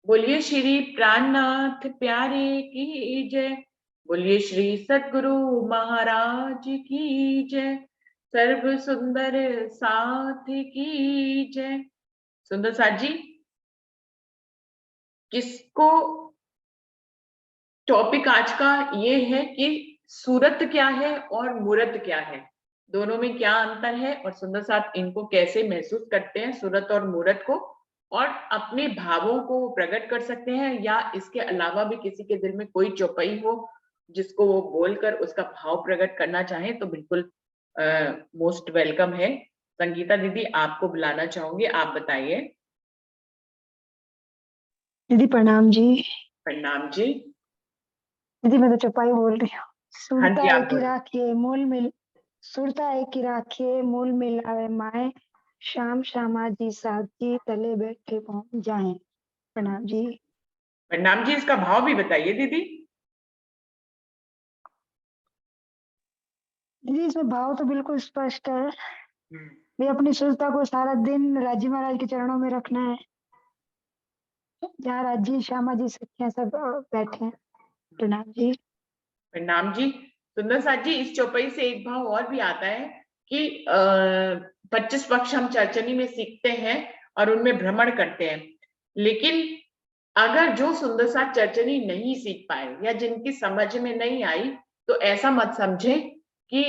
बोलिए श्री प्राणनाथ प्यारे की जय। बोलिए श्री सद्गुरु महाराज की जय। सर्व सुंदर साथ की जय। सुंदर साथ जी, किसको टॉपिक आज का ये है कि सूरत क्या है और मूरत क्या है, दोनों में क्या अंतर है और सुंदर साथ इनको कैसे महसूस करते हैं सूरत और मूरत को, और अपने भावों को प्रकट कर सकते हैं, या इसके अलावा भी किसी के दिल में कोई चौपाई हो जिसको वो बोलकर उसका भाव प्रकट करना चाहे तो बिल्कुल मोस्ट वेलकम है। संगीता दीदी आपको बुलाना चाहूंगी, आप बताइए। दीदी प्रणाम जी। प्रणाम जी। दीदी मैं तो चौपाई बोल रही हूँ। हाँ सुरता जी, आप एक ही बोल। राखिए मूल मिल सुरता एक ही राखिए मूल मिलावे माए। शाम श्यामा जी साथ जी तले बैठे पहुंच जाए। प्रणाम जी। प्रणाम जी, इसका भाव भी बताइए दीदी। दीदी इसमें भाव तो बिल्कुल स्पष्ट है। हम्म। भी अपनी सुरता को सारा दिन राजी महाराज के चरणों में रखना है, जहाँ राजी श्यामा जी सखियां सब बैठे हैं। प्रणाम जी। प्रणाम जी। सुंदर साथ जी, इस चौपाई से एक भाव और भी आता है कि 25 पक्ष हम चर्चनी में सीखते हैं और उनमें भ्रमण करते हैं, लेकिन अगर जो सुंदर साथ चर्चनी नहीं सीख पाए या जिनकी समझ में नहीं आई, तो ऐसा मत समझे कि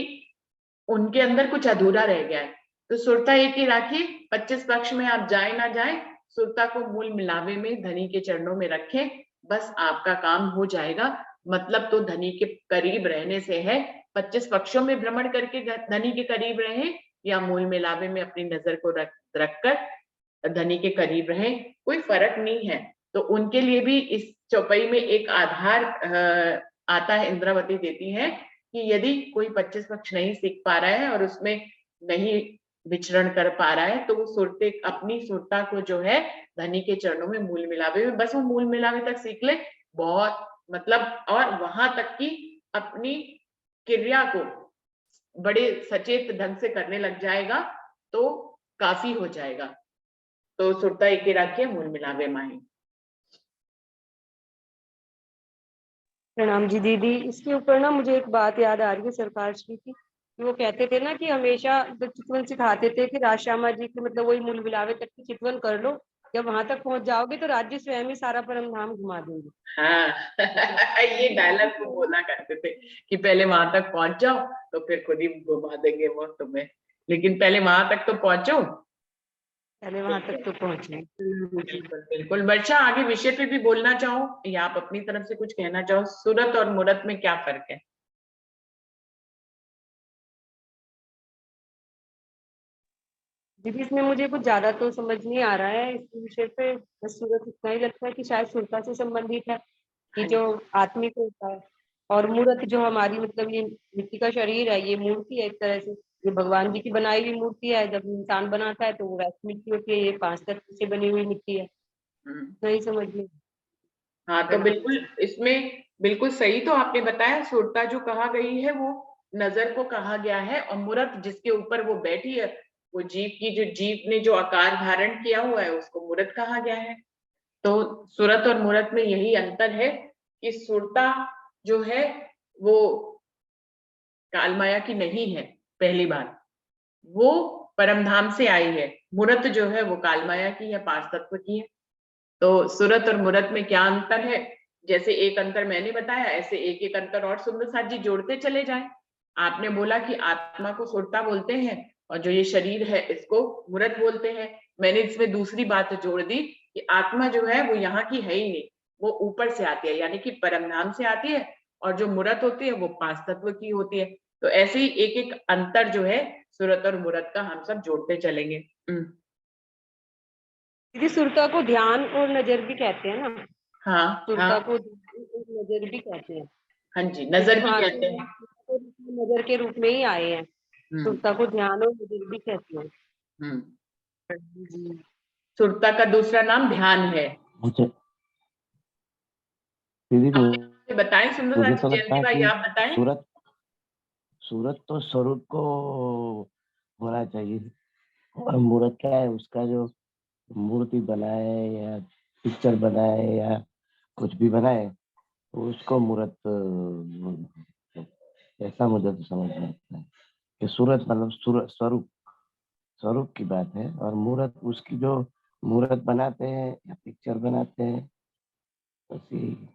उनके अंदर कुछ अधूरा रह गया है। तो सुरता एक ही राखी, 25 पक्ष में आप जाए ना जाए, सुरता को मूल मिलावे में धनी के चरणों में रखें, बस आपका काम हो जाएगा। मतलब तो धनी के करीब रहने से है, 25 पक्षों में भ्रमण करके धनी के करीब रहे या मूल मिलावे में अपनी नजर को रखकर धनी के करीब रहे, कोई फर्क नहीं है। तो उनके लिए भी इस चौपाई में एक आधार आता है, इंद्रावती देती है कि यदि कोई 25 पक्ष नहीं सीख पा रहा है और उसमें नहीं विचरण कर पा रहा है, तो वो सुरते अपनी सुरता को जो है धनी के चरणों में मूल मिलावे में, बस वो मूल मिलावे तक सीख ले, बहुत मतलब, और वहां तक कि अपनी क्रिया को बड़े सचेत ढंग से करने लग जाएगा तो काफी हो जाएगा। तो सुरता एक ही रखिए, मूल मिलावे माही। प्रणाम जी दीदी। इसके ऊपर ना मुझे एक बात याद आ रही है सरकार श्री की, कि वो कहते थे ना कि हमेशा जब चितवन सिखाते थे कि राजश्यामा जी की मतलब वही मूल बिलावे तक की चितवन कर लो, जब वहां तक पहुंच जाओगे तो राज्य स्वयं ही सारा परम धाम घुमा देंगे। हाँ ये डायलॉग को बोला करते थे कि पहले वहां तक पहुंच जाओ तो फिर खुद ही घुमा देंगे वो तुम्हें, लेकिन पहले वहां तक तो पहुंचो। पहले वहां तक तो पहुंचे। बिल्कुल बिल्कुल। वर्षा, आगे विषय पे भी बोलना चाहो या आप अपनी तरफ से कुछ कहना चाहो, सूरत और मूरत में क्या फर्क है? दीदी इसमें मुझे कुछ ज्यादा तो समझ नहीं आ रहा है इस विषय पे, बस सूरत इतना ही लगता है कि शायद सुरता से संबंधित है, कि हाँ जो जी। आत्मिक होता है। और मूर्त जो हमारी मतलब ये मिट्टी का शरीर है, ये मूर्ति है एक तरह से, ये भगवान जी की बनाई हुई मूर्ति है। जब इंसान बनाता है तो वो वैसी मिट्टी होती है, ये 5 तत्व से बनी हुई मिट्टी है। हम्म। नहीं समझ में। हाँ तो प्रणाम बिल्कुल, जी। इसमें बिल्कुल सही तो आपने बताया, सुरता जो कहा गई है वो नजर को कहा गया है, और मूरत जिसके ऊपर वो बैठी है, वो जीव की, जो जीव ने जो आकार धारण किया हुआ है उसको मूरत कहा गया है। तो सूरत और मूरत में यही अंतर है कि सुरता जो है वो कालमाया की नहीं है, पहली बात, वो परमधाम से आई है। मूरत जो है वो कालमाया की है, पांच तत्व की है। तो सूरत और मूरत में क्या अंतर है, जैसे एक अंतर मैंने बताया, ऐसे एक एक अंतर और सुंदर साथ जी जोड़ते चले जाएं। आपने बोला कि आत्मा को सुरता बोलते हैं और जो ये शरीर है इसको मूरत बोलते हैं। मैंने इसमें दूसरी बात जोड़ दी कि आत्मा जो है वो यहाँ की है ही नहीं, वो ऊपर से आती है, यानी कि परमधाम से आती है, और जो मूरत होती है वो पांच तत्व की होती है। तो ऐसे ही एक एक अंतर जो है सूरत और मूरत का हम सब जोड़ते चलेंगे। दीदी सुरता को ध्यान और नजर भी कहते हैं ना। हाँ सुरता हाँ। को ध्यान और नजर भी कहते हैं, हाँ जी, क्योंकि नजर भी वहां से कहते हैं। हम नजर के रूप में ही आए हैं। हम्म। सुरता को ध्यान और नजर भी कहते हैं। हम्म। जी। सुरता का दूसरा नाम ध्यान है। मुझे दीदी आप बताएं सुंदर मुझे साथी, तो लगता जयंती है भाई कि आप बताएं। सूरत सूरत तो स्वरूप को होना चाहिए, और मूर्त क्या है, उसका जो मूर्ति बना है या पिक्चर बनाए या कुछ भी बनाए तो उसको मूर्त ऐसा मुझे तो समझ में आता है कि सूरत मतलब स्वरूप स्वरूप की बात है, और मूर्त उसकी जो मूर्त बनाते हैं या पिक्चर बनाते हैं उसी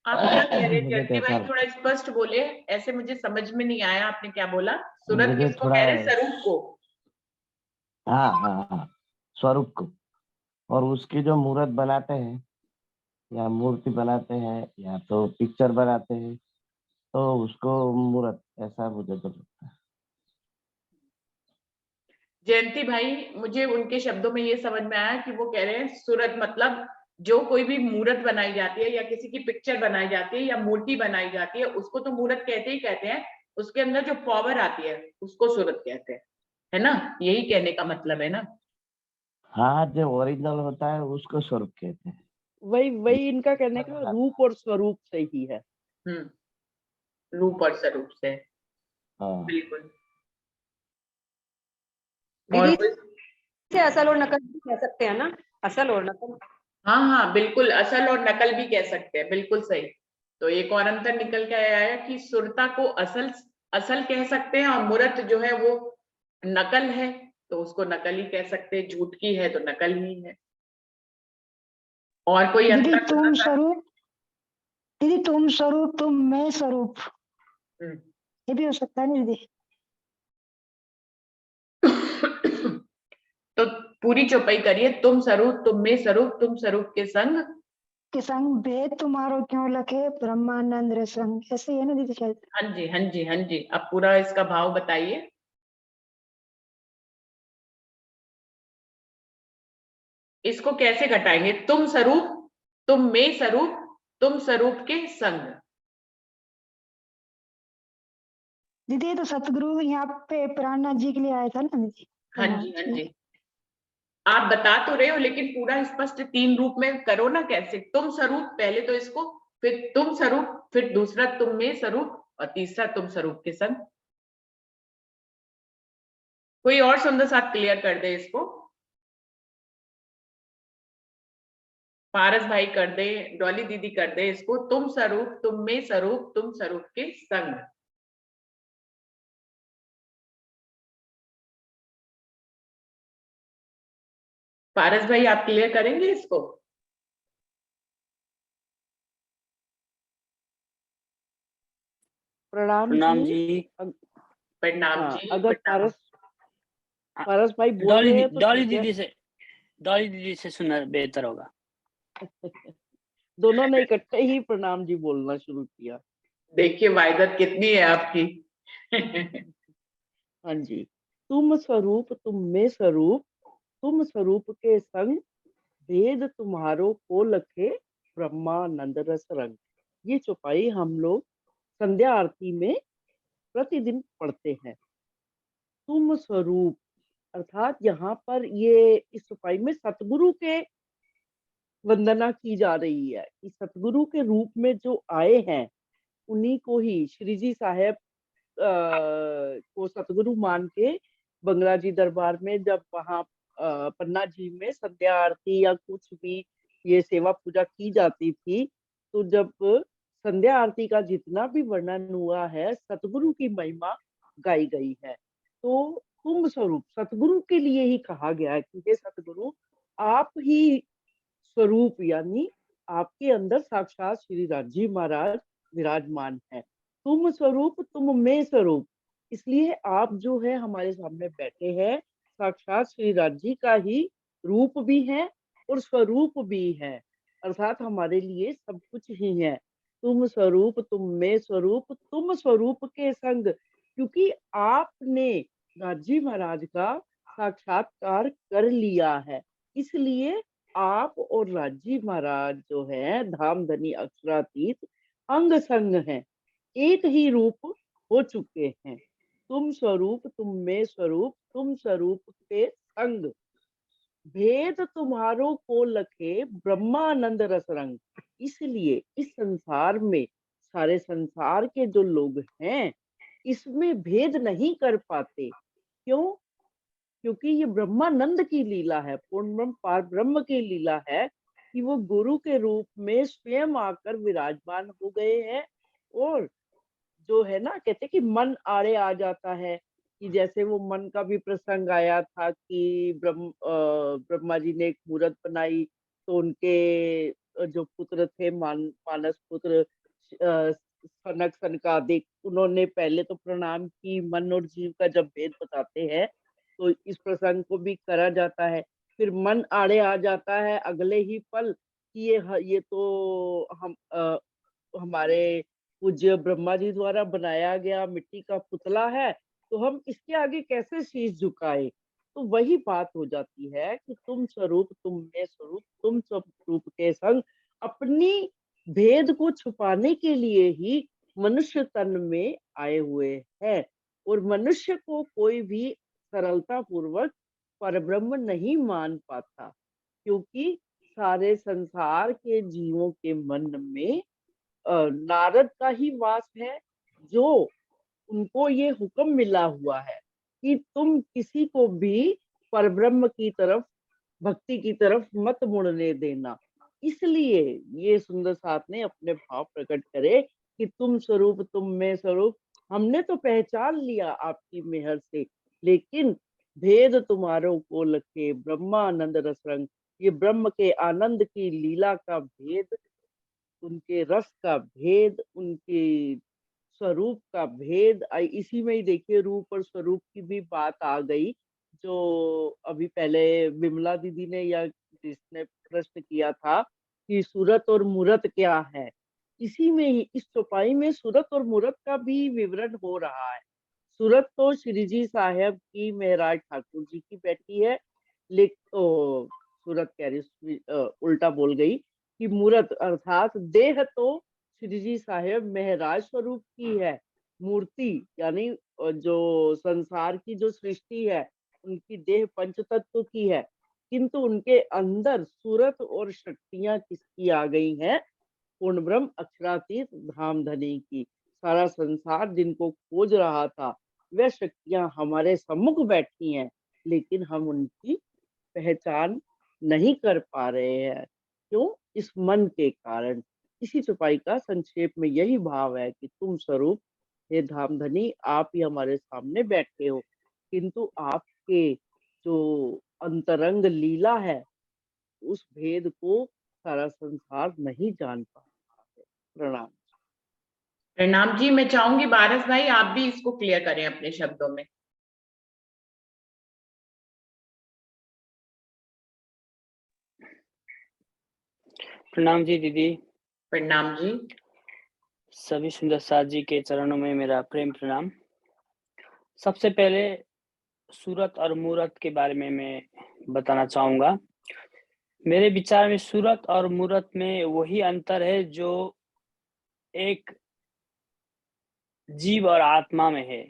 आप क्या कह रहे मुझे तो जयंती ऐसा भाई, थोड़ा स्पष्ट बोले, ऐसे मुझे समझ में नहीं आया आपने क्या बोला। सूरत मुझे किसको थोड़ा कह रहे, स्वरूप को? हाँ हाँ हाँ स्वरूप को, और उसकी जो मूर्त बनाते हैं या मूर्ति बनाते हैं या तो पिक्चर बनाते हैं तो उसको मूर्त ऐसा मुझे तो लगता है। जयंती भाई, मुझे उनके शब्दों में ये समझ में आया कि वो कह रहे हैं सूरत मतलब जो कोई भी मूर्त बनाई जाती है या किसी की पिक्चर बनाई जाती है या मूर्ति बनाई जाती है, उसको तो मूर्त कहते ही कहते हैं। उसके अंदर जो पावर आती है उसको सूरत कहते हैं, है ना? यही कहने का मतलब है ना? हाँ जो ओरिजिनल होता है उसको स्वरूप कहते हैं। वही वही इनका कहने का रूप और स्वरूप से ही है। रूप और स्वरूप से, हाँ बिल्कुल। और दीदी कोई? से असल और नकल भी कह सकते हैं ना, असल और नकल। हाँ हाँ बिल्कुल, असल और नकल भी कह सकते हैं, बिल्कुल सही। तो एक और अंतर निकल के आया है कि सुरता को असल असल कह सकते हैं, और मूर्त जो है वो नकल है, तो उसको नकल ही कह सकते हैं। झूठ की है तो नकल ही है। और कोई दीदी अंतर तुम सुनना स्वरूप, दीदी तुम स्वरूप तुम मैं स्वरूप, चाह- ये भी हो सकता है ना दीदी? तो पूरी चौपाई करिए। तुम स्वरूप तुम में स्वरूप तुम स्वरूप के संग। कि संग भेद तुम्हारो क्यों लखे ब्रह्मानंद रसंग, ऐसे ही है ना दीदी शायद? हाँ जी हाँ जी हाँ जी, अब पूरा इसका भाव बताइए। इसको कैसे घटाएंगे? तुम स्वरूप तुम में स्वरूप तुम स्वरूप के संग। दीदी ये तो सतगुरु यहाँ पे प्राणनाथ जी के लिए आया था ना दीदी? हाँ प्रणाम जी हाँ जी। जी, आप बता तो रहे हो, लेकिन पूरा स्पष्ट तीन रूप में करो ना। कैसे? तुम स्वरूप पहले तो इसको, फिर तुम स्वरूप, फिर दूसरा तुम में स्वरूप, और तीसरा तुम स्वरूप के संग। कोई और सुंदर साथ क्लियर कर दे इसको। पारस भाई कर दे, डॉली दीदी कर दे इसको। तुम स्वरूप तुम में स्वरूप तुम स्वरूप के संग। पारस भाई आप क्लियर करेंगे इसको? प्रणाम प्रणाम जी। जी। प्रणाम हाँ जी, अगर प्रणाम। पारस भाई बोल रहे हैं तो डॉली ठीक है। दीदी से सुनना बेहतर होगा। दोनों ने इकट्ठे ही प्रणाम जी बोलना शुरू किया। देखिए वायदत कितनी है आपकी। हाँ जी। तुम स्वरूप तुम में स्वरूप तुम स्वरूप के संग भेद तुम्हारो को लखे ब्रह्मानंद रस रंग। ये चौपाई हम लोग संध्या आरती में प्रतिदिन पढ़ते हैं। तुम स्वरूप अर्थात यहाँ पर ये इस चौपाई में सतगुरु के वंदना की जा रही है कि सतगुरु के रूप में जो आए हैं उन्हीं को ही श्री जी साहेब को सतगुरु मान के बंगला जी दरबार में जब वहाँ पन्ना जी में संध्या आरती या कुछ भी ये सेवा पूजा की जाती थी, तो जब संध्या आरती का जितना भी वर्णन हुआ है सतगुरु की महिमा गाई गई है। तो तुम स्वरूप सतगुरु के लिए ही कहा गया है कि हे सतगुरु आप ही स्वरूप यानी आपके अंदर साक्षात श्री राजी महाराज विराजमान है। तुम स्वरूप तुम में स्वरूप, इसलिए आप जो है हमारे सामने बैठे हैं साक्षात श्री राजी का ही रूप भी है और स्वरूप भी है, अर्थात हमारे लिए सब कुछ ही है। तुम स्वरूप तुम में स्वरूप तुम स्वरूप के संग, क्योंकि आपने राजी महाराज का साक्षात्कार कर लिया है, इसलिए आप और राजी महाराज जो है धामधनी अक्षरातीत अंग संग हैं, एक ही रूप हो चुके हैं। तुम स्वरूप तुम में स्वरूप तुम स्वरूप के संग भेद तुम्हारो को लखे ब्रह्मानंद रस रंग। इसलिए इस संसार में सारे संसार के जो लोग हैं इसमें भेद नहीं कर पाते। क्यों? क्योंकि ये ब्रह्मानंद की लीला है, पूर्ण ब्रह्म पार ब्रह्म की लीला है कि वो गुरु के रूप में स्वयं आकर विराजमान हो गए हैं। और जो है ना, कहते कि मन आड़े आ जाता है, कि जैसे वो मन का भी प्रसंग आया था कि ब्रह्मा जी ने एक मूर्त बनाई, तो उनके जो पुत्र थे मानस पुत्र सनक सनकादिक, उन्होंने पहले तो प्रणाम की। मन और जीव का जब भेद बताते हैं तो इस प्रसंग को भी करा जाता है। फिर मन आड़े आ जाता है अगले ही पल कि ये तो हमारे पूज्य ब्रह्मा जी द्वारा बनाया गया मिट्टी का पुतला है, तो हम इसके आगे कैसे शीश झुकाए। तो वही बात हो जाती है कि तुम स्वरूप तुम में स्वरूप तुम स्वरूप के संग अपनी भेद को छुपाने के लिए ही मनुष्य तन में आए हुए हैं। और मनुष्य को कोई भी सरलता पूर्वक परब्रह्म नहीं मान पाता, क्योंकि सारे संसार के जीवों के मन में नारद का ही वास है, जो उनको ये हुक्म मिला हुआ है कि तुम किसी को भी परब्रह्म की तरफ, भक्ति की तरफ मत मुड़ने देना। इसलिए ये सुंदर साथ ने अपने भाव प्रकट करे कि तुम स्वरूप तुम में स्वरूप, हमने तो पहचान लिया आपकी मेहर से, लेकिन भेद तुम्हारों को लखे ब्रह्मानंद रस रंग, ये ब्रह्म के आनंद की लीला का भेद, उनके रस का भेद, उनके स्वरूप का भेद, इसी में ही देखिए रूप और स्वरूप की भी बात आ गई, जो अभी पहले विमला दीदी ने या जिसने प्रश्न किया था कि सूरत और मूरत क्या है। इसी में ही इस चौपाई में सूरत और मूरत का भी विवरण हो रहा है। सूरत तो श्री जी साहब की महराज ठाकुर जी की बेटी है, लेकिन सूरत कह रही, उल्टा बोल गई कि मूरत अर्थात देह तो श्री जी साहेब महराज स्वरूप की है। मूर्ति यानी जो संसार की जो सृष्टि है, उनकी देह पंच तत्व की है, किंतु उनके अंदर सूरत और शक्तियां किसकी आ गई हैं? पूर्ण ब्रह्म अक्षरातीत धाम धनी की। सारा संसार जिनको खोज रहा था, वह शक्तियां हमारे सम्मुख बैठी हैं, लेकिन हम उनकी पहचान नहीं कर पा रहे हैं। क्यों? इस मन के कारण। इसी चौपाई का संक्षेप में यही भाव है कि तुम स्वरूप हे धामधनी, आप ही हमारे सामने बैठे हो, किंतु आपके जो अंतरंग लीला है, उस भेद को सारा संसार नहीं जान पा रहा है। प्रणाम। प्रणाम जी। मैं चाहूंगी बारस भाई आप भी इसको क्लियर करें अपने शब्दों में। प्रणाम जी दीदी। प्रणाम जी। सभी सुंदर साथ जी के चरणों में मेरा प्रेम प्रणाम। सबसे पहले सूरत और मूरत के बारे में मैं बताना चाहूंगा। मेरे विचार में सूरत और मूरत में वही अंतर है जो एक जीव और आत्मा में है।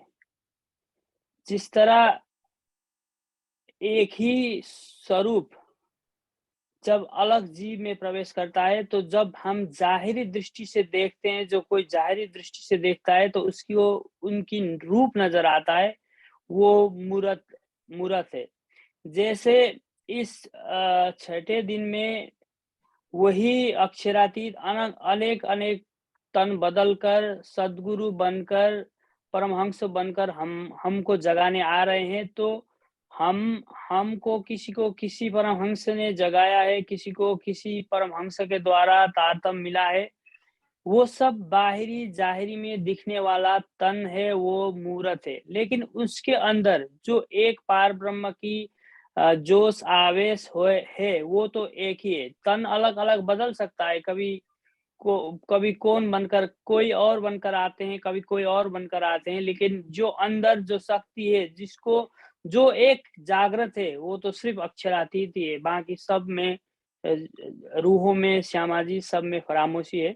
जिस तरह एक ही स्वरूप जब अलग जीव में प्रवेश करता है, तो जब हम जाहिरी दृष्टि से देखते हैं, जो कोई जाहिरी दृष्टि से देखता है तो उसकी वो उनकी रूप नजर आता है, वो मूरत है। जैसे इस छठे दिन में वही अक्षरातीत अनेक अनेक तन बदलकर सद्गुरु बनकर परमहंस बनकर हमको जगाने आ रहे हैं। तो हमको किसी को किसी परमहंस ने जगाया है, किसी को किसी परमहंस के द्वारा तारतम्य मिला है। वो सब बाहरी जाहिरी में दिखने वाला तन है, वो मूरत है। लेकिन उसके अंदर जो एक पार ब्रह्म की जोश आवेश है, वो तो एक ही है। तन अलग अलग बदल सकता है, कभी कौन बनकर कोई और बनकर आते हैं, कभी कोई और बनकर आते हैं, लेकिन जो अंदर जो शक्ति है, जिसको जो एक जागृत है, वो तो सिर्फ अक्षरातीत ही है। बाकी सब में रूहों में श्यामा जी सब में फरामोशी है।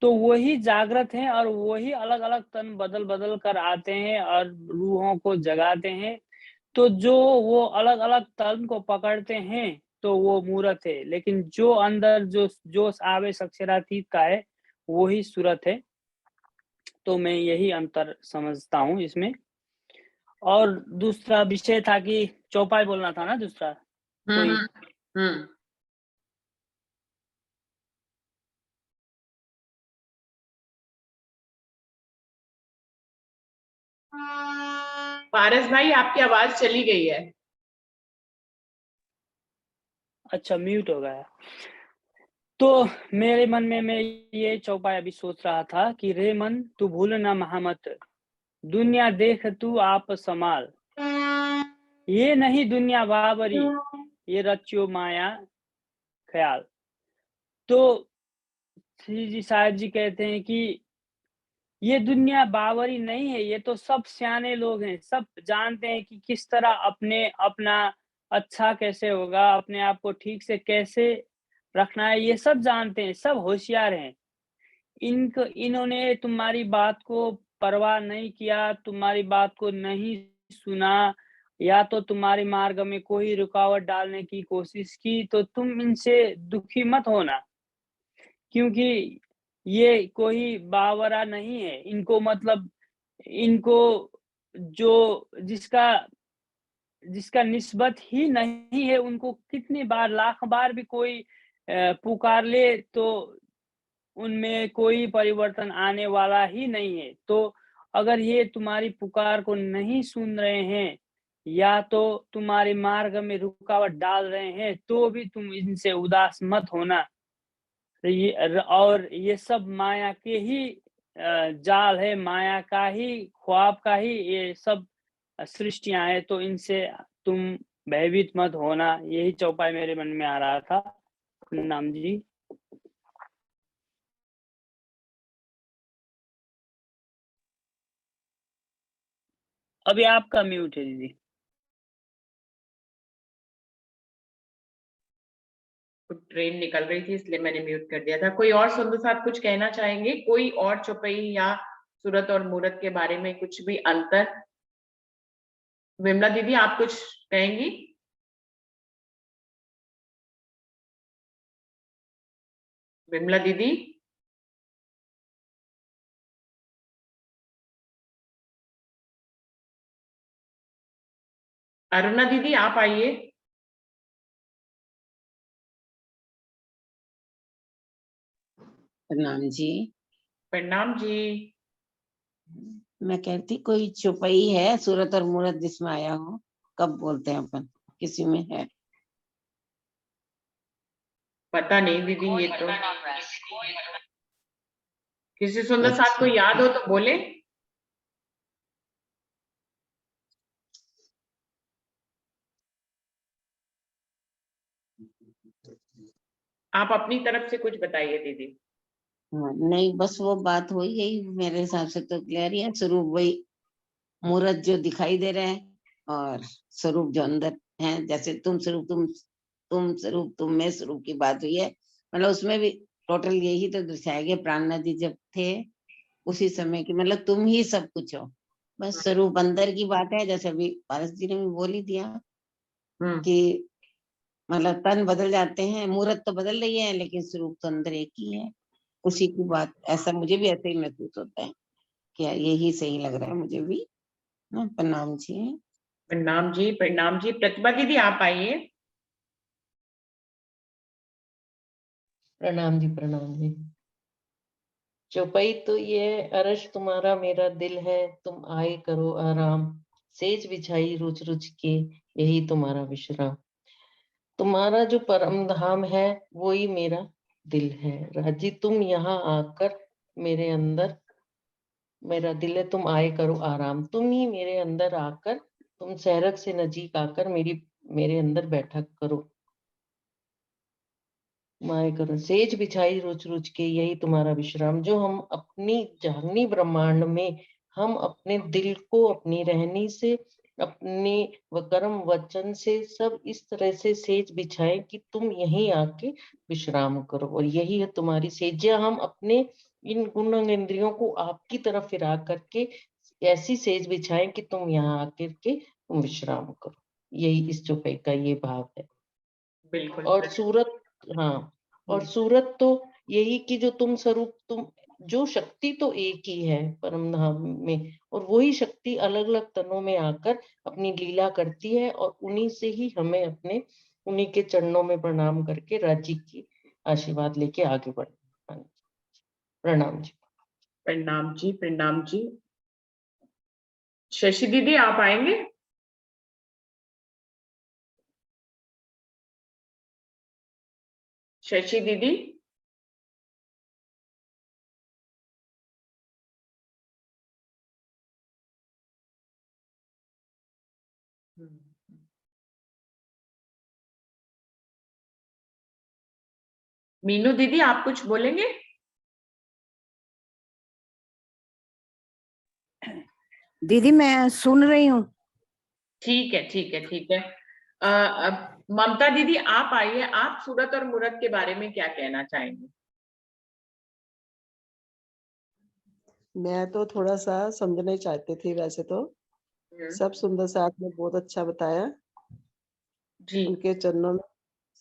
तो वही जागृत हैं और वही अलग अलग तन बदल बदल कर आते हैं और रूहों को जगाते हैं। तो जो वो अलग अलग तन को पकड़ते हैं तो वो मूरत है, लेकिन जो अंदर जो आवेश अक्षरातीत का है, वही सूरत है। तो मैं यही अंतर समझता हूँ इसमें। और दूसरा विषय था कि चौपाई बोलना था ना दूसरा कोई। हम्म। पारस भाई आपकी आवाज चली गई है। अच्छा, म्यूट हो गया। तो मेरे मन में मैं ये चौपाई अभी सोच रहा था कि रे मन तू भूलना महामत, दुनिया देख तू आप संभाल, ये नहीं दुनिया बाबरी, ये रचियो माया ख्याल। तो श्री जी साहब जी कहते हैं कि ये दुनिया बावरी नहीं है, ये तो सब सियाने लोग हैं, सब जानते हैं कि किस तरह अपना अच्छा कैसे होगा, अपने आप को ठीक से कैसे रखना है, ये सब जानते हैं, सब होशियार हैं। इन्होंने तुम्हारी बात को परवाह नहीं किया, तुम्हारी बात को नहीं सुना, या तो तुम्हारे मार्ग में कोई रुकावट डालने की कोशिश की, तो तुम इनसे दुखी मत होना, क्योंकि ये कोई बावरा नहीं है। इनको मतलब इनको जो जिसका निस्बत ही नहीं है, उनको कितनी बार लाख बार भी कोई पुकार ले तो उनमें कोई परिवर्तन आने वाला ही नहीं है। तो अगर ये तुम्हारी पुकार को नहीं सुन रहे हैं या तो तुम्हारे मार्ग में रुकावट डाल रहे हैं, तो भी तुम इनसे उदास मत होना। और ये सब माया के ही जाल है, माया का ही, ख्वाब का ही ये सब सृष्टियां हैं, तो इनसे तुम भयभीत मत होना। यही चौपाई मेरे मन में आ रहा था। नाम जी। अभी आपका म्यूट है दीदी। ट्रेन निकल रही थी इसलिए मैंने म्यूट कर दिया था। कोई और संधु साहब कुछ कहना चाहेंगे? कोई और चौपाई या सूरत और मूरत के बारे में कुछ भी अंतर? विमला दीदी आप कुछ कहेंगी? विमला दीदी, अरुणा दीदी आप आइए। प्रणाम जी। प्रणाम जी। मैं कहती कोई चौपाई है सूरत और मूरत जिसमें आया हो, कब बोलते हैं अपन, किसी में है? पता नहीं दीदी, ये तो किसी सुंदर साहब को अच्छा, याद हो तो बोले। आप अपनी तरफ से कुछ बताइए दीदी। हाँ, नहीं बस वो बात हो ही गई, मेरे हिसाब से तो क्लियर ही है। स्वरूप वही मूरत जो दिखाई दे रहा है और स्वरूप जो अंदर है, जैसे तुम स्वरूप तुम स्वरूप तुम में स्वरूप की बात हुई है, मतलब उसमें भी टोटल यही तो दर्शाया गया। प्राण नदी जब थे उसी समय की, मतलब तुम ही सब कुछ हो, बस स्वरूप अंदर की बात है। जैसे अभी पारस जी ने भी बोल ही दिया कि मतलब तन बदल जाते हैं, मूर्त तो बदल रही है लेकिन स्वरूप तो अंदर एक ही है, उसी की बात। ऐसा मुझे भी ऐसे ही महसूस होता है कि यार यही सही लग रहा है मुझे भी। प्रणाम जी। प्रणाम जी। प्रणाम जी। प्रतिभा दीदी आप आइए। प्रणाम जी। प्रणाम जी। चौपाई तो ये अर्श तुम्हारा मेरा दिल है, तुम आए करो आराम, सेज बिछाई रुच रुच के यही तुम्हारा विश्राम, तुम्हारा जो परम धाम है वो ही मेरा दिल है, राजी तुम यहाँ आकर मेरे अंदर, मेरा दिल है तुम आए करो आराम, तुम ही मेरे अंदर आकर, तुम सहरक से नजीक आकर मेरे अंदर बैठा करो, माए करो सेज बिछाई रुच रुच के यही तुम्हारा विश्राम। जो हम अपनी जहनी ब्रह्मांड में हम अपने दिल को अपनी रहनी से, अपने कर्म वचन से सब इस तरह से सेज बिछाएं कि तुम यहीं आके विश्राम करो, और यही है तुम्हारी सेज। हम अपने इन गुण इंद्रियों को आपकी तरफ फिरा करके ऐसी सेज बिछाएं कि तुम यहाँ आकर के तुम विश्राम करो। यही इस चौपाई का ये भाव है। बिल्कुल। और सूरत, हाँ, और सूरत तो यही कि जो तुम स्वरूप तुम जो शक्ति तो एक ही है परम धाम में, और वही शक्ति अलग अलग तनों में आकर अपनी लीला करती है, और उन्हीं से ही हमें अपने उन्हीं के चरणों में प्रणाम करके राज्य की आशीर्वाद लेके आगे बढ़ना। हाँ जी, प्रणाम जी। प्रणाम जी, प्रणाम जी। शशि दीदी आप आएंगे? शशि दीदी, मीनू दीदी आप कुछ बोलेंगे? दीदी मैं सुन रही हूँ। ठीक है, ठीक है, ठीक है। अब ममता दीदी आप आइए, आप सूरत और मूरत के बारे में क्या कहना चाहेंगे? मैं तो थोड़ा सा समझना ही चाहती थी, वैसे तो सब सुंदर सा आपने बहुत अच्छा बताया। जी, उनके चरणों में,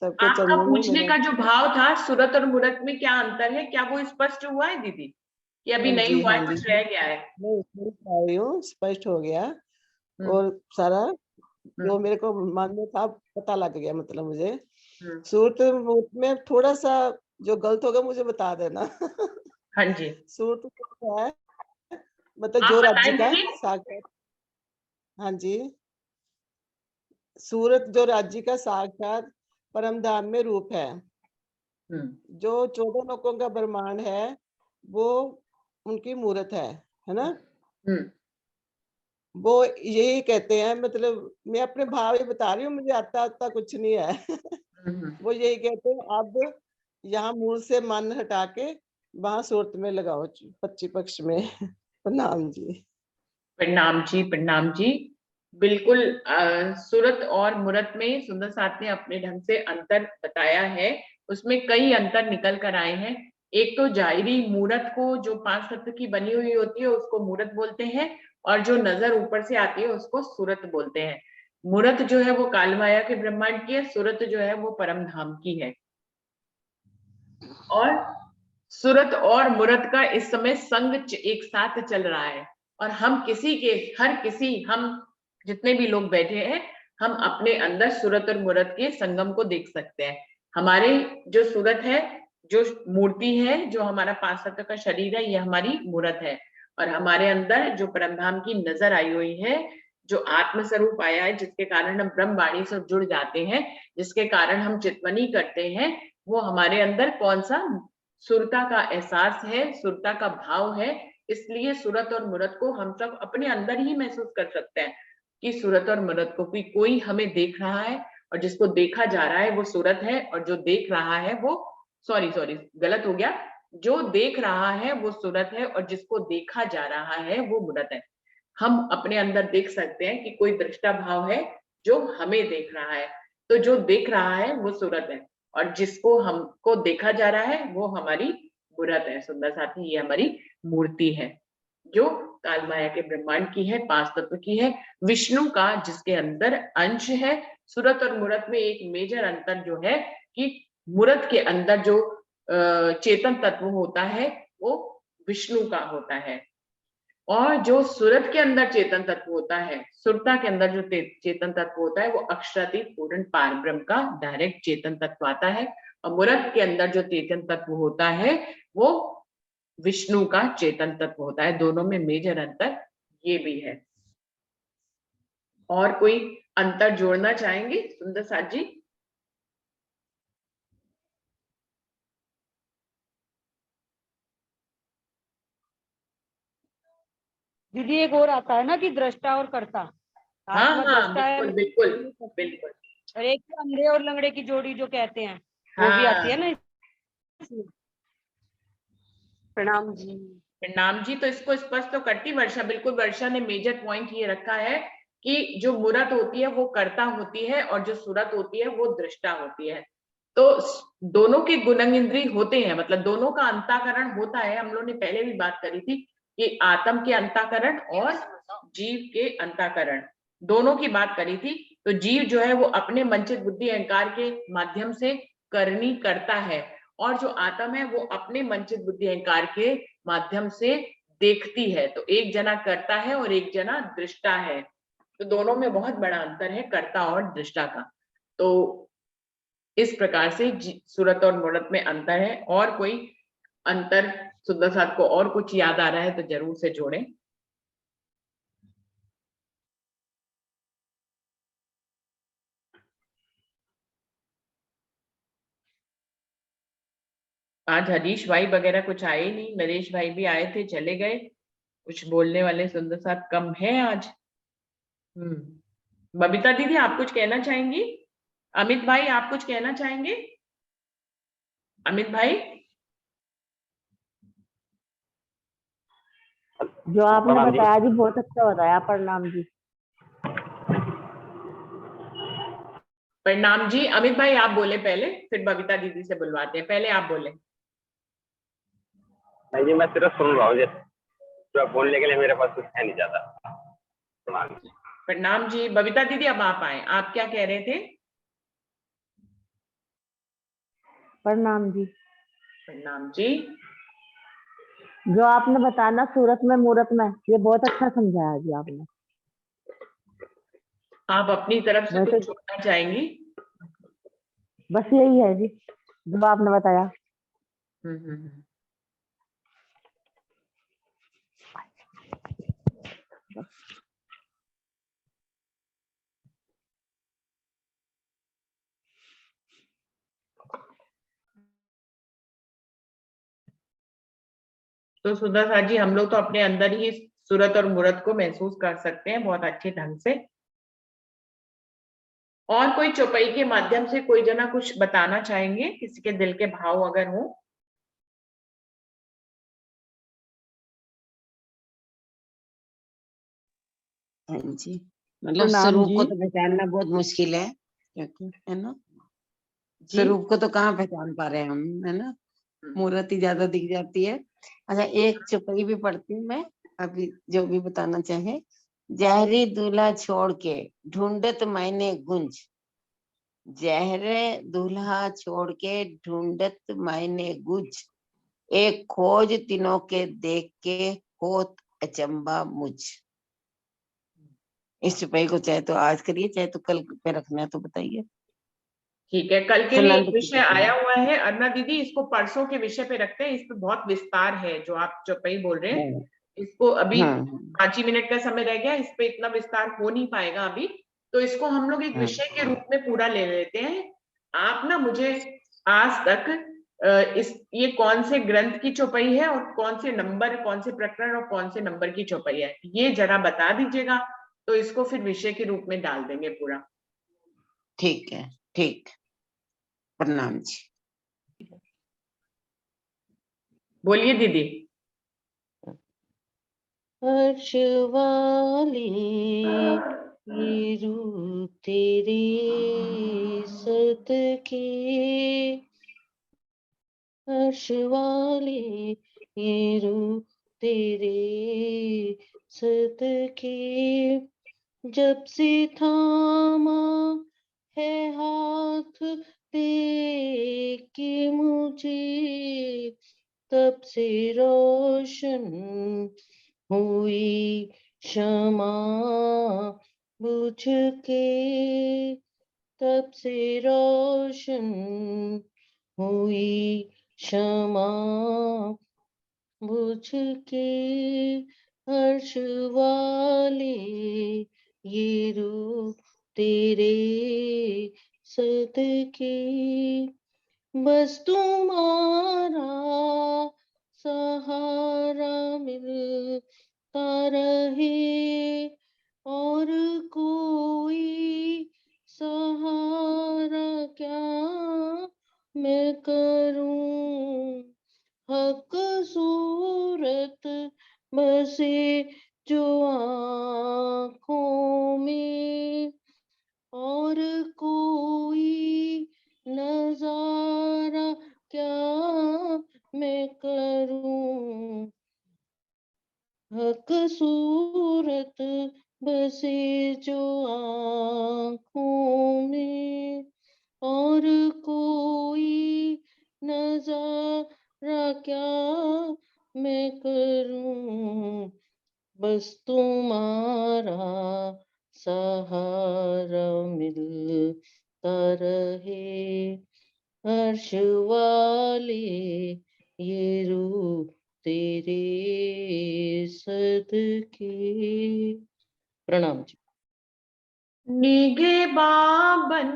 सबके आपका चरणों में पूछने मेरा। का जो भाव था सूरत और मूरत में क्या अंतर है, क्या वो स्पष्ट हुआ है दीदी, कि अभी हाँ नहीं जी, हुआ हाँ है, जी, कुछ रह गया है? मैं उसमें पा रही हूँ, स्पष्ट हो गया। हम्म, और सारा जो हम्म, मेरे को मन में था पता लग गया, मतलब मुझे हम्म। सूरत में थोड़ा सा जो गलत होगा मुझे बता देना। हाँ जी, सूरत क्या है, मतलब आप जो राज्य बताएं का दीदी। साक्षात। हाँ जी, सूरत जो राज्य का साक्षात परम धाम में रूप है। जो 14 लोकों का ब्रह्मांड है वो उनकी मूर्त है ना। हम्म, वो यही कहते हैं, मतलब मैं अपने भाव ही बता रही हूँ, मुझे आता कुछ नहीं है। हम्म। वो यही कहते हैं, अब यहाँ मूल से मन हटा के वहां सूरत में लगाओ, पच्ची पक्ष में। प्रणाम जी। प्रणाम जी, प्रणाम जी। बिल्कुल, सूरत और मूरत में सुंदर साथ ने अपने ढंग से अंतर बताया है। उसमें कई अंतर निकल कर आए हैं। एक तो जाहिरी मूरत को, जो 5 तत्व की बनी हुई होती है, उसको मूरत बोलते हैं, और जो नजर ऊपर से आती है उसको सूरत बोलते हैं। मूरत जो है वो कालमाया के ब्रह्मांड की है, सूरत जो है वो परम धाम की है। और सूरत और मूरत का इस समय संग एक साथ चल रहा है, और हम हर किसी, हम जितने भी लोग बैठे हैं, हम अपने अंदर सूरत और मूरत के संगम को देख सकते हैं। हमारे जो सूरत है, जो मूर्ति है, जो हमारा 5 तत्व का शरीर है, ये हमारी मूरत है। और हमारे अंदर जो परमधाम की नजर आई हुई है, जो आत्म स्वरूप आया है, जिसके कारण हम ब्रह्म वाणी से जुड़ जाते हैं, जिसके कारण हम चितवनी करते हैं, वो हमारे अंदर कौन सा सुरता का एहसास है, सुरता का भाव है। इसलिए सूरत और मूरत को हम सब अपने अंदर ही महसूस कर सकते हैं कि सूरत और मूरत को कोई हमें देख रहा है, और जिसको देखा जा रहा है वो सूरत है, और जो देख रहा है वो, सॉरी सॉरी गलत हो गया, जो देख रहा है वो सूरत है, और जिसको देखा जा रहा है वो मूरत है। हम अपने अंदर देख सकते हैं कि कोई दृष्टा भाव है जो हमें देख रहा है, तो जो देख रहा है वो सूरत है, और जिसको हमको देखा जा रहा है वो हमारी मूरत है। सुंदर साथी, ये हमारी मूर्ति है, जो कालमाया के ब्रह्मांड की है, 5 तत्व की है, विष्णु का जिसके अंदर अंश है। सूरत और मूरत में एक मेजर अंतर जो है कि मूरत के अंदर जो चेतन तत्व होता है वो विष्णु का होता है, और जो सूरत के अंदर चेतन तत्व होता है, सुरता के अंदर जो चेतन तत्व होता है, वो अक्षरातीत पूर्ण पार ब्रह्म का डायरेक्ट चेतन तत्व आता है। और मूरत के अंदर जो चेतन तत्व होता है वो विष्णु का चेतन तत्व होता है। दोनों में मेजर अंतर ये भी है। और कोई अंतर जोड़ना चाहेंगे सुंदर साथ जी? दीदी एक और आता है ना कि दृष्टा और कर्ता। हाँ आत्मा हाँ, दृष्टा है, बिल्कुल बिल्कुल बिल्कुल। और एक तो अंधे और लंगड़े की जोड़ी जो कहते हैं, वो भी आती है हाँ, ना इसमें। प्रणाम जी। प्रणाम जी। तो इसको स्पष्ट तो करती वर्षा, बिल्कुल वर्षा ने मेजर पॉइंट ये रखा है कि जो मूरत होती है वो कर्ता होती है, और जो सूरत होती है वो दृष्टा होती है। तो दोनों के गुणंग इंद्रिय होते हैं, मतलब दोनों का अंताकरण होता है। हम लोग ने पहले भी बात करी थी कि आत्म के अंताकरण और जीव के अंताकरण, दोनों की बात करी थी। तो जीव जो है वो अपने मंचित बुद्धि अहंकार के माध्यम से करनी करता है, और जो आत्म है वो अपने मंचित बुद्धि अहंकार के माध्यम से देखती है। तो एक जना करता है और एक जना दृष्टा है, तो दोनों में बहुत बड़ा अंतर है, कर्ता और दृष्टा का। तो इस प्रकार से सूरत और मूरत में अंतर है। और कोई अंतर सुंदर साथ को और कुछ याद आ रहा है तो जरूर से जोड़ें। आज हरीश भाई वगैरह कुछ आए नहीं, नरेश भाई भी आए थे चले गए, कुछ बोलने वाले सुंदर साथ कम है आज। बबीता दीदी आप कुछ कहना चाहेंगी? अमित भाई आप कुछ कहना चाहेंगे? अमित भाई जो आपने बताया जी बहुत अच्छा बताया, प्रणाम जी। प्रणाम जी। अमित भाई आप बोले पहले, फिर बबीता दीदी से बुलवाते हैं, पहले आप बोले। नहीं जी, मैं सिर्फ सुन रहा हूँ, जैसे बोलने के लिए मेरे पास कुछ है नहीं ज्यादा। प्रणाम जी। बबीता दीदी अब आप आए, आप क्या कह रहे थे? प्रणाम जी। प्रणाम जी। जो आपने बताया ना सूरत में मूरत में, ये बहुत अच्छा समझाया जी आपने। आप अपनी तरफ से कुछ जोड़ना चाहेंगी? बस यही है जी जो आपने बताया। तो सुंदर साथ जी हम लोग तो अपने अंदर ही सूरत और मूरत को महसूस कर सकते हैं बहुत अच्छे ढंग से। और कोई चौपाई के माध्यम से कोई जना कुछ बताना चाहेंगे, किसी के दिल के भाव अगर हो? हाँ जी, मतलब स्वरूप को तो पहचानना बहुत मुश्किल है, है ना। स्वरूप को तो कहाँ पहचान पा रहे हैं हम, है ना। मूर्त ही ज्यादा दिख जाती है। अच्छा, एक चौपाई भी पढ़ती हूँ मैं अभी, जो भी बताना चाहे। जहरी दूल्हा छोड़ के ढूंढत मैंने गुंज, जहरे दूल्हा छोड़ के ढूंढत मैंने गुंज, एक खोज तीनों के देख के होत अचंबा मुझ। इस चौपाई को चाहे तो आज करिए, चाहे तो कल पे रखना है तो बताइए। ठीक है, कल के लिए एक विषय आया हुआ है अर्ना दीदी, इसको परसों के विषय पे रखते हैं। इस पे बहुत विस्तार है जो आप चौपाई बोल रहे हैं, इसको अभी 5 ही मिनट का समय रह गया, इस पे इतना विस्तार हो नहीं पाएगा अभी, तो इसको हम लोग एक विषय के रूप में पूरा ले लेते हैं। आप ना मुझे आज तक ये कौन से ग्रंथ की चौपाई है और कौन से नंबर, कौन से प्रकरण और कौन से नंबर की चौपाई है, ये जरा बता दीजिएगा, तो इसको फिर विषय के रूप में डाल देंगे पूरा। ठीक है, ठीक। प्रणाम जी। बोलिए दीदी। हर्ष वाले ये रूप तेरे सत के, हर्ष वाले ये रूप तेरे सत के, जब से थामा है हाथ के मुझे, तब से रोशन हुई क्षमा बुझ के, तब से रोशन हुई क्षमा बुझ के, हर्ष वाले ये रूप तेरे सदके, बस तुम्हारा सहारा मिलता रहे, और कोई सहारा क्या मैं करूं, हक सूरत बसे जो आँखों में, और कोई नजारा क्या मैं करूं, हक सूरत बसे जो बस तुम्हारा सहारा मिलता रहे, हर्ष वाले ये रूप तेरे सदके। प्रणाम जी। निगे बाबन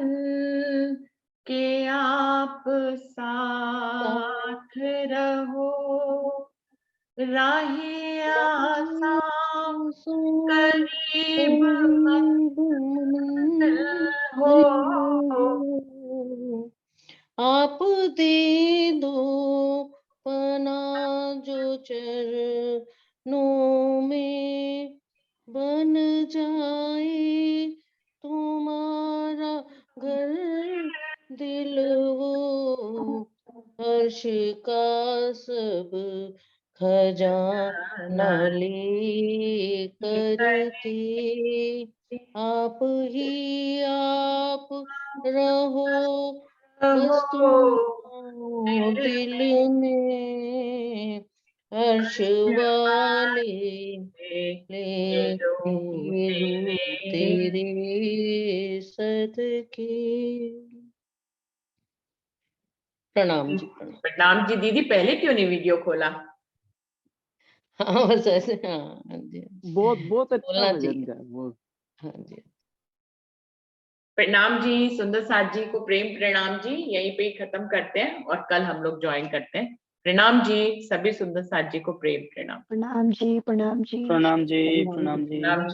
के आप साथ रहो, राहे आसान करीब मंजिल हो। आप दे दो पना जो चरणों में बन जाए, तुम्हारा घर दिल वो हर्ष का सब खजाना ले करके, आप ही आप रहो बस तुम दिल में, हर्ष वाले ले तेरे सदके। प्रणाम जी। प्रणाम जी। दीदी पहले क्यों नहीं वीडियो खोला? हाँ बस ऐसे। हाँ जी, बहुत अच्छा बोलना भजन चाहिए। गाया, बहुत। हाँ जी। प्रणाम जी। सुंदर साथ जी को प्रेम प्रणाम जी। यहीं पे ही खत्म करते हैं और कल हम लोग ज्वाइन करते हैं। प्रणाम जी सभी सुंदर साथ जी को प्रेम प्रणाम। प्रणाम जी, प्रणाम जी, प्रणाम जी, प्रणाम जी, प्रणाम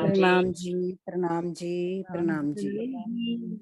जी, प्रणाम जी। प्रणाम जी, प्रणाम जी, प्रणाम जी। प्रणाम जी।